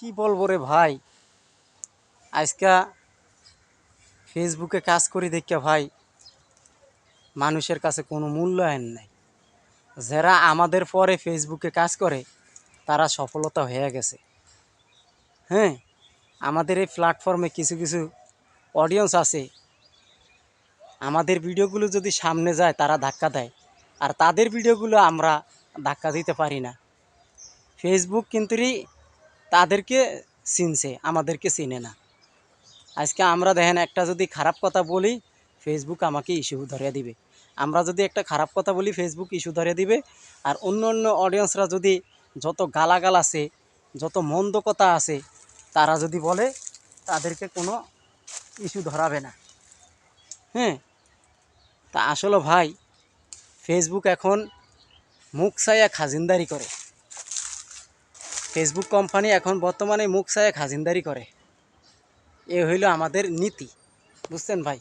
কি বলবো রে ভাই, আজকা ফেসবুকে কাজ করি দেখিয়া ভাই মানুষের কাছে কোনো মূল্যায়ন নাই। যারা আমাদের পরে ফেসবুকে কাজ করে তারা সফলতা হয়ে গেছে। হ্যাঁ, আমাদের এই প্ল্যাটফর্মে কিছু কিছু অডিয়েন্স আছে, আমাদের ভিডিওগুলো যদি সামনে যায় তারা ধাক্কা দেয়, আর তাদের ভিডিওগুলো আমরা ধাক্কা দিতে পারি না। ফেসবুক কিন্তু তাদেরকে চিনছে, আমাদেরকে চিনে না। আজকে আমরা দেখেন একটা যদি খারাপ কথা বলি ফেসবুক আমাকে ইস্যু ধরে দিবে, আমরা যদি একটা খারাপ কথা বলি ফেসবুক ইস্যু ধরে দিবে। আর অন্য অন্য অডিয়েন্সরা যদি যত গালাগাল আছে, যত মন্দ কথা আছে, তারা যদি বলে তাদেরকে কোনো ইস্যু ধরাবে না। হ্যাঁ, তা আসলে ভাই ফেসবুক এখন মুখ চাইয়া খাজিনদারি করে। ফেসবুক কোম্পানি এখন বর্তমানে মুখ চাইয়া খাজিনদারি করে। এ হইল আমাদের নীতি, বুঝছেন ভাই।